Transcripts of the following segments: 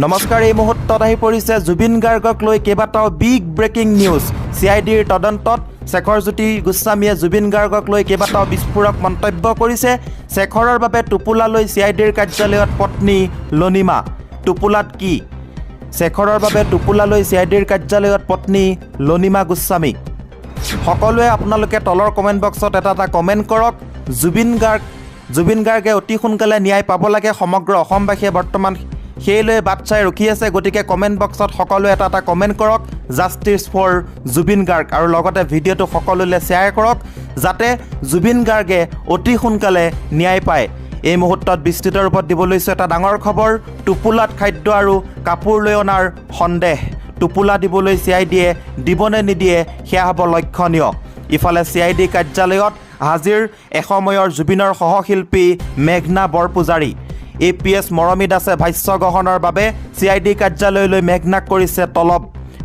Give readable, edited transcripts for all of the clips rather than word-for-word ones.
নমস্কাৰ, এই মুহূৰ্তত আহি পৰিছে জুবিন গাৰ্গক লৈ কেইবাটাও বিগ ব্ৰেকিং নিউজ। CIDৰ তদন্তত শেখৰজ্যোতি গোস্বামীয়ে জুবিন গাৰ্গক লৈ কেইবাটাও বিস্ফোৰক মন্তব্য কৰিছে। শেখৰৰ বাবে টোপোলালৈ CIDৰ কাৰ্যালয়ত পত্নী লনিমা। টোপোলাত কি? শেখৰৰ বাবে টোপোলালৈ CIDৰ কাৰ্যালয়ত পত্নী লনিমা গোস্বামী। সকলোৱে আপোনালোকে তলৰ কমেণ্ট বক্সত এটা কমেণ্ট কৰক। জুবিন গাৰ্গে অতি সোনকালে ন্যায় পাব লাগে। সমগ্ৰ অসমবাসীয়ে বৰ্তমান সেইলৈ বাট চাই ৰখি আছে। গতিকে কমেণ্ট বক্সত সকলোৱে এটা কমেণ্ট কৰক, জাষ্টিছ ফৰ জুবিন গাৰ্গ, আৰু লগতে ভিডিঅ'টো সকলোলৈ শ্বেয়াৰ কৰক যাতে জুবিন গাৰ্গে অতি সোনকালে ন্যায় পায়। এই মুহূৰ্তত বিস্তৃত ৰূপত দিব লৈছোঁ এটা ডাঙৰ খবৰ। টোপোলাত খাদ্য আৰু কাপোৰ লৈ অনাৰ সন্দেহ। টোপোলা দিবলৈ CIDয়ে দিবনে নিদিয়ে সেয়া হ'ব লক্ষণীয়। ইফালে CID কাৰ্যালয়ত হাজিৰ এসময়ৰ জুবিনৰ সহশিল্পী মেঘনা বৰপূজাৰী। APS মৰমী দাসে ভাষ্য গ্ৰহণৰ বাবে CID কাৰ্যালয়লৈ মেঘনাক কৰিছে তলব।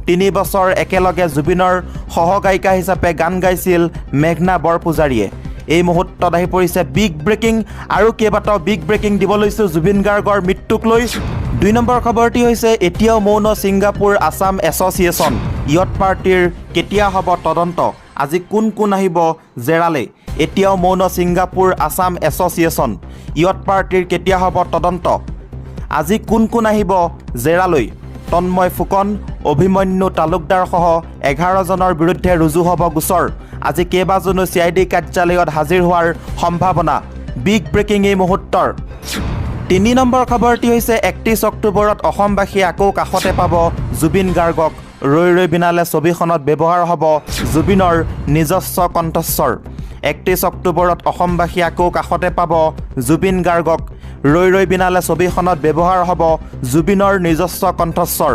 3 বছৰ একেলগে জুবিনৰ সহগায়িকা হিচাপে গান গাইছিল মেঘনা বৰপূজাৰীয়ে। এই মুহূৰ্তত আহি পৰিছে বিগ ব্ৰেকিং, আৰু কেইবাটাও বিগ ব্ৰেকিং দিব লৈছোঁ জুবিন গাৰ্গৰ মৃত্যুক লৈ। 2 নম্বৰ খবৰটি হৈছে এতিয়াও মৌন ছিংগাপুৰ আছাম এছ'চিয়েশ্যন। ইয়ত পাৰ্টিৰ কেতিয়া হ'ব তদন্ত? আজি কোন আহিব জেৰালে? এতিয়াও মৌন ছিংগাপুৰ আছাম এছ'চিয়েশ্যন। ইয়ত পাৰ্টিৰ কেতিয়া হ'ব তদন্ত? আজি কোন আহিব জেৰালৈ? তন্ময় ফুকন, অভিমন্যু তালুকদাৰ সহ 11 জনৰ বিৰুদ্ধে ৰুজু হ'ব গোচৰ। আজি কেইবাজনো CID কাৰ্যালয়ত হাজিৰ হোৱাৰ সম্ভাৱনা। বিগ ব্ৰেকিং এই মুহূৰ্তৰ। 3 নম্বৰ খবৰটি হৈছে 31 অক্টোবৰত অসমবাসীয়ে আকৌ কাষতে পাব জুবিন গাৰ্গক। ৰৈ ৰৈ বিনালে ছবিখনত ব্যৱহাৰ হ'ব জুবিনৰ নিজস্ব কণ্ঠস্বৰ। 31 অক্টোবৰত অসমবাসী আকৌ কাষতে পাব জুবিন গাৰ্গক। ৰৈ ৰৈ বিনালে ছবিখনত ব্যৱহাৰ হ'ব জুবিনৰ নিজস্ব কণ্ঠস্বৰ।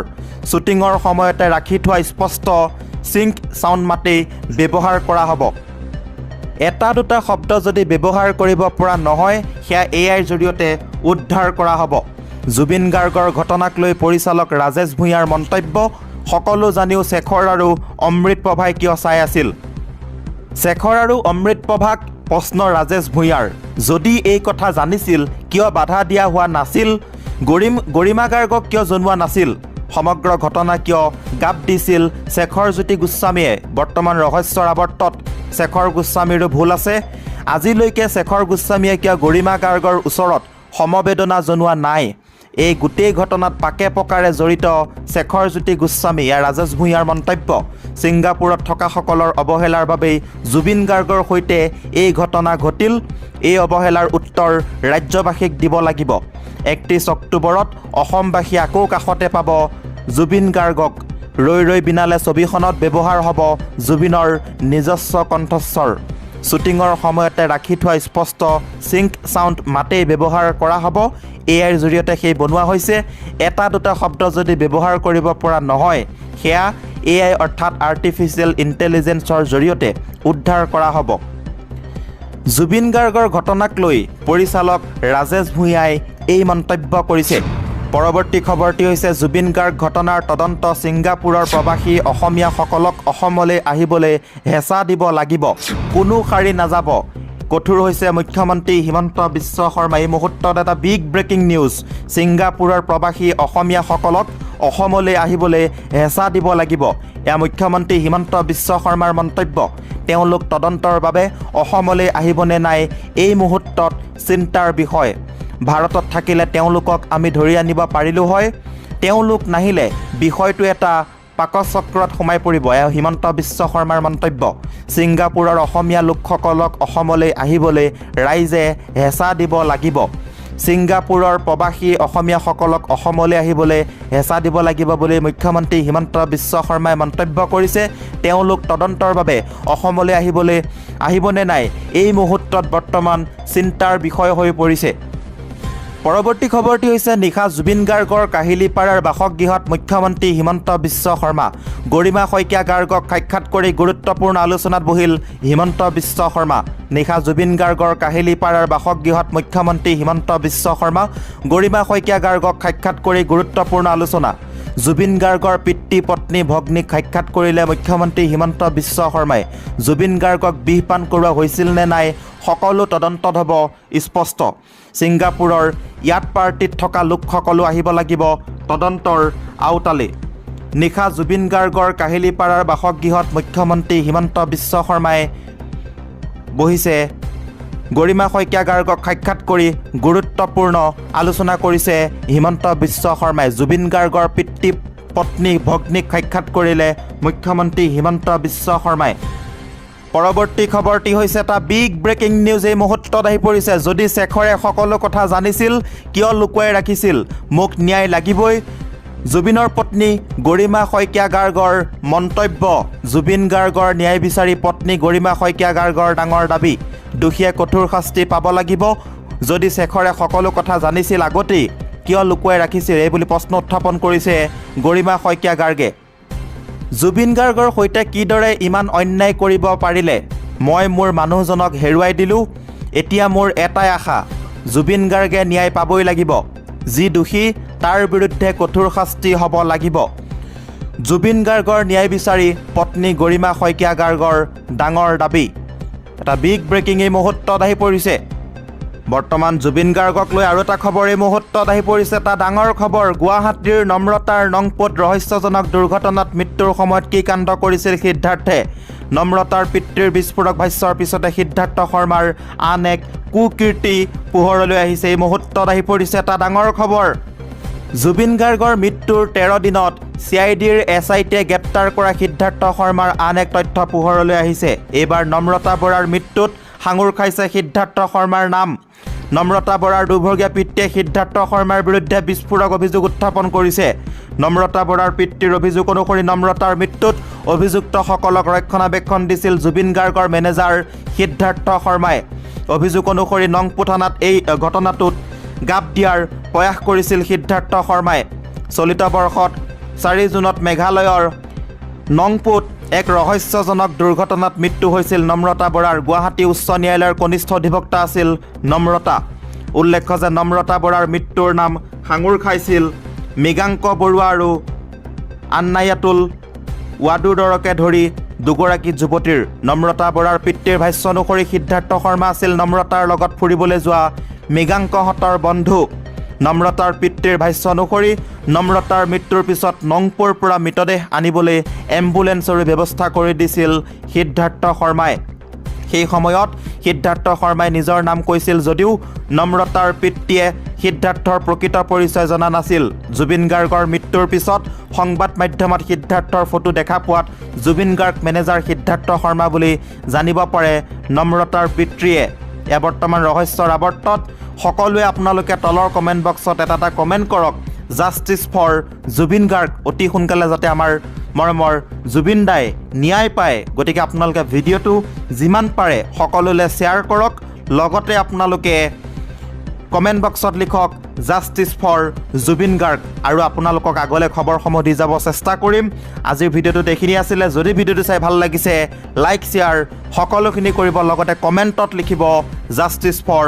শ্বুটিঙৰ সময়তে ৰাখি থোৱা স্পষ্ট চিংক চাউণ্ড মাতেই ব্যৱহাৰ কৰা হ'ব। এটা দুটা শব্দ যদি ব্যৱহাৰ কৰিব পৰা নহয় সেয়া AIৰ জৰিয়তে উদ্ধাৰ কৰা হ'ব। জুবিন গাৰ্গৰ ঘটনাক লৈ পৰিচালক ৰাজেশ ভূঞাৰ মন্তব্য। সকলো জানিও শেখৰ আৰু অমৃতপ্ৰভাই কিয় চাই আছিল? শেখৰ আৰু অমৃতপ্ৰভাক প্ৰশ্ন ৰাজেশ ভূঞাৰ। যদি এই কথা জানিছিল কিয় বাধা দিয়া হোৱা নাছিল? গৰিমা গাৰ্গক কিয় জনোৱা নাছিল? সমগ্ৰ ঘটনা কিয় গাপ দিছিল শেখৰজ্যোতি গোস্বামীয়ে? বৰ্তমান ৰহস্যৰ আৱৰ্তত শেখৰ গোস্বামীৰো ভুল আছে। আজিলৈকে শেখৰ গোস্বামীয়ে কিয় গৰিমা গাৰ্গৰ ওচৰত সমবেদনা জনোৱা নাই? এই গোটেই ঘটনাত পাকে পকাৰে জড়িত শেখৰজ্যোতি গোস্বামী। ইয়াৰ ৰাজেশ ভূঞাৰ মন্তব্য। ছিংগাপুৰত থকাসকলৰ অৱহেলাৰ বাবেই জুবিন গাৰ্গৰ সৈতে এই ঘটনা ঘটিল। এই অৱহেলাৰ উত্তৰ ৰাজ্যবাসীক দিব লাগিব। 31 অক্টোবৰত অসমবাসী আকৌ কাষতে পাব জুবিন গাৰ্গক। ৰৈ ৰৈ বিনালে ছবিখনত ব্যৱহাৰ হ'ব জুবিনৰ নিজস্ব কণ্ঠস্বৰ। শ্বুটিঙৰ সময়তে ৰাখি থোৱা স্পষ্ট চিংক চাউণ্ড মাতেই ব্যৱহাৰ কৰা হ'ব। AIৰ জৰিয়তে সেই বনোৱা হৈছে। এটা দুটা শব্দ যদি ব্যৱহাৰ কৰিব পৰা নহয় সেয়া AI অৰ্থাৎ আৰ্টিফিচিয়েল ইণ্টেলিজেন্সৰ জৰিয়তে উদ্ধাৰ কৰা হ'ব। জুবিন গাৰ্গৰ ঘটনাক লৈ পৰিচালক ৰাজেশ ভূঞাই এই মন্তব্য কৰিছে। পৰৱৰ্তী খবৰটি হৈছে জুবিন গাৰ্গ ঘটনাৰ তদন্ত। ছিংগাপুৰৰ প্ৰৱাসী অসমীয়াসকলক অসমলৈ আহিবলৈ হেঁচা দিব লাগিব, কোনো শাৰী নাযাব। কঠোৰ হৈছে মুখ্যমন্ত্ৰী হিমন্ত বিশ্ব শৰ্মা। এই মুহূৰ্তত এটা বিগ ব্ৰেকিং নিউজ। ছিংগাপুৰৰ প্ৰৱাসী অসমীয়াসকলক অসমলৈ আহিবলৈ হেঁচা দিব লাগিব, এয়া মুখ্যমন্ত্ৰী হিমন্ত বিশ্ব শৰ্মাৰ মন্তব্য। তেওঁলোক তদন্তৰ বাবে অসমলৈ আহিবনে নাই এই মুহূৰ্তত চিন্তাৰ বিষয়। ভাৰতত থাকিলে তেওঁলোকক আমি ধৰি আনিব পাৰিলোঁ হয়। তেওঁলোক নাহিলে বিষয়টো এটা পাকচক্ৰত সোমাই পৰিব, এয়া হিমন্ত বিশ্ব শৰ্মাৰ মন্তব্য। ছিংগাপুৰৰ অসমীয়া লোকসকলক অসমলৈ আহিবলৈ ৰাইজে হেঁচা দিব লাগিব। ছিংগাপুৰৰ প্ৰৱাসী অসমীয়াসকলক অসমলৈ আহিবলৈ হেঁচা দিব লাগিব বুলি মুখ্যমন্ত্ৰী হিমন্ত বিশ্ব শৰ্মাই মন্তব্য কৰিছে। তেওঁলোক তদন্তৰ বাবে অসমলৈ আহিবনে নাই এই মুহূৰ্তত বৰ্তমান চিন্তাৰ বিষয় হৈ পৰিছে। পৰৱৰ্তী খবৰটি হৈছে নিশা জুবিন গাৰ্গৰ কাহিলীপাৰাৰ বাসগৃহত মুখ্যমন্ত্ৰী হিমন্ত বিশ্ব শৰ্মা। গৰিমা শইকীয়া গাৰ্গক সাক্ষাৎ কৰি গুৰুত্বপূৰ্ণ আলোচনাত বহিল হিমন্ত বিশ্ব শৰ্মা। নিশা জুবিন গাৰ্গৰ কাহিলীপাৰাৰ বাসগৃহত মুখ্যমন্ত্ৰী হিমন্ত বিশ্ব শৰ্মা। গৰিমা শইকীয়া গাৰ্গক সাক্ষাৎ কৰি গুৰুত্বপূৰ্ণ আলোচনা। জুবিন গাৰ্গৰ পিতৃ পত্নী ভগ্নীক সাক্ষাৎ কৰিলে মুখ্যমন্ত্ৰী হিমন্ত বিশ্ব শৰ্মাই। জুবিন গাৰ্গক বিষ পান কৰোৱা হৈছিল নে নাই সকলো তদন্তত হ'ব স্পষ্ট। ছিংগাপুৰৰ ইয়াত পাৰ্টিত থকা লোকসকলো আহিব লাগিব তদন্তৰ আওতালৈ। নিশা জুবিন গাৰ্গৰ কাহিলীপাৰাৰ বাসগৃহত মুখ্যমন্ত্ৰী হিমন্ত বিশ্ব শৰ্মাই বহিছে। গৰিমা শইকীয়া গাৰ্গক সাক্ষাৎ কৰি গুৰুত্বপূৰ্ণ আলোচনা কৰিছে হিমন্ত বিশ্ব শৰ্মাই। জুবিন গাৰ্গৰ পিতৃ পত্নী ভগ্নীক সাক্ষাৎ কৰিলে মুখ্যমন্ত্ৰী হিমন্ত বিশ্ব শৰ্মাই। পৰৱৰ্তী খবৰটি হৈছে এটা বিগ ব্ৰেকিং নিউজ এই মুহূৰ্তত আহি পৰিছে। যদি শেখৰে সকলো কথা জানিছিল কিয় লুকুৱাই ৰাখিছিল? মোক ন্যায় লাগিবই। জুবিনৰ পত্নী গৰিমা শইকীয়া গাৰ্গৰ মন্তব্য। জুবিন গাৰ্গৰ ন্যায় বিচাৰি পত্নী গৰিমা শইকীয়া গাৰ্গৰ ডাঙৰ দাবী। দোষীয়ে কঠোৰ শাস্তি পাব লাগিব। যদি শেখৰে সকলো কথা জানিছিল আগতেই কিয় লুকুৱাই ৰাখিছিল এই বুলি প্ৰশ্ন উত্থাপন কৰিছে গৰিমা শইকীয়া গাৰ্গে। জুবিন গাৰ্গৰ সৈতে কিদৰে ইমান অন্যায় কৰিব পাৰিলে? মই মোৰ মানুহজনক হেৰুৱাই দিলোঁ। এতিয়া মোৰ এটাই আশা, জুবিন গাৰ্গে ন্যায় পাবই লাগিব। যি দোষী তাৰ বিৰুদ্ধে কঠোৰ শাস্তি হ'ব লাগিব। জুবিন গাৰ্গৰ ন্যায় বিচাৰি পত্নী গৰিমা শইকীয়া গাৰ্গৰ ডাঙৰ দাবী। এটা বিগ ব্ৰেকিং এই মুহূৰ্তত আহি পৰিছে। বৰ্তমান জুবিন গাৰ্গক লৈ আৰু এটা খবৰ এই মুহূৰ্তত আহি পৰিছে। এটা ডাঙৰ খবৰ। গুৱাহাটীৰ নম্ৰতাৰ নংপুত ৰহস্যজনক দুৰ্ঘটনাত মৃত্যুৰ সময়ত কি কাণ্ড কৰিছিল সিদ্ধাৰ্থে? নম্ৰতাৰ পিতৃৰ বিস্ফোৰক ভাষ্যৰ পিছতে সিদ্ধাৰ্থ শৰ্মাৰ আন এক কুকীৰ্তি পোহৰলৈ আহিছে। এই মুহূৰ্তত আহি পৰিছে এটা ডাঙৰ খবৰ। জুবিন গাৰ্গৰ মৃত্যুৰ 13 দিনত CIDৰ SITয়ে গ্ৰেপ্তাৰ কৰা সিদ্ধাৰ্থ শৰ্মাৰ আন এক তথ্য পোহৰলৈ আহিছে। এইবাৰ নম্ৰতা বৰাৰ মৃত্যুত সাঙুৰ খাইছে সিদ্ধাৰ্থ শৰ্মাৰ নাম। নম্ৰতা বৰাৰ দুৰ্ভগীয়া পিতৃয়ে সিদ্ধাৰ্থ শৰ্মাৰ বিৰুদ্ধে বিস্ফোৰক অভিযোগ উত্থাপন কৰিছে। নম্ৰতা বৰাৰ পিতৃৰ অভিযোগ অনুসৰি নম্ৰতাৰ মৃত্যুত অভিযুক্তসকলক ৰক্ষণাবেক্ষণ দিছিল জুবিন গাৰ্গৰ মেনেজাৰ সিদ্ধাৰ্থ শৰ্মাই। অভিযোগ অনুসৰি নংপু থানাত এই ঘটনাটোত গাপ দিয়াৰ প্ৰয়াস কৰিছিল সিদ্ধাৰ্থ শৰ্মাই। চলিত বৰ্ষত 4 জুনত মেঘালয়ৰ নংপুত এক ৰহস্যজনক দুৰ্ঘটনাত মৃত্যু হৈছিল নম্ৰতা বৰাৰ। গুৱাহাটী উচ্চ ন্যায়ালয়ৰ কনিষ্ঠ অধিবক্তা আছিল নম্ৰতা। উল্লেখ্য যে নম্ৰতা বৰাৰ মৃত্যুৰ নাম সাঙুৰ খাইছিল মৃগাংক বৰুৱা আৰু আন্নায়াতুল ৱাডুডৰকে ধৰি দুগৰাকী যুৱতীৰ। নম্ৰতা বৰাৰ পিতৃৰ ভাষ্য অনুসৰি সিদ্ধাৰ্থ শৰ্মা আছিল নম্ৰতাৰ লগত ফুৰিবলৈ যোৱা মৃগাংকহঁতৰ বন্ধু। নম্ৰতাৰ পিতৃৰ ভাষ্য অনুসৰি নম্ৰতাৰ মৃত্যুৰ পিছত নংপুৰ পৰা মৃতদেহ আনিবলৈ এম্বুলেন্সৰো ব্যৱস্থা কৰি দিছিল সিদ্ধাৰ্থ শৰ্মাই। সেই সময়ত সিদ্ধাৰ্থ শৰ্মাই নিজৰ নাম কৈছিল যদিও নম্ৰতাৰ পিতৃয়ে সিদ্ধাৰ্থৰ প্ৰকৃত পৰিচয় জনা নাছিল। জুবিন গাৰ্গৰ মৃত্যুৰ পিছত সংবাদ মাধ্যমত সিদ্ধাৰ্থৰ ফটো দেখা পোৱাত জুবিন গাৰ্গ মেনেজাৰ সিদ্ধাৰ্থ শৰ্মা বুলি জানিব পাৰে নম্ৰতাৰ পিতৃয়ে। বৰ্তমান ৰহস্যৰ আৱৰ্তত সকলোৱে আপোনালোকে তলৰ কমেণ্ট বক্সত এটা কমেণ্ট কৰক, জাষ্টিছ ফৰ জুবিন গাৰ্গ। অতি সোনকালে যাতে আমাৰ মৰমৰ জুবিন দাই ন্যায় পায়। গতিকে আপোনালোকে ভিডিঅ'টো যিমান পাৰে সকলোলৈ শ্বেয়াৰ কৰক। লগতে আপোনালোকে কমেণ্ট বক্সত লিখক জাষ্টিছ ফৰ জুবিন গাৰ্গ। আৰু আপোনালোকক আগলৈ খবৰসমূহ দি যাব চেষ্টা কৰিম। আজিৰ ভিডিঅ'টোত এইখিনি আছিলে। যদি ভিডিঅ'টো চাই ভাল লাগিছে লাইক শ্বেয়াৰ সকলোখিনি কৰিব। লগতে কমেণ্টত লিখিব জাষ্টিছ ফৰ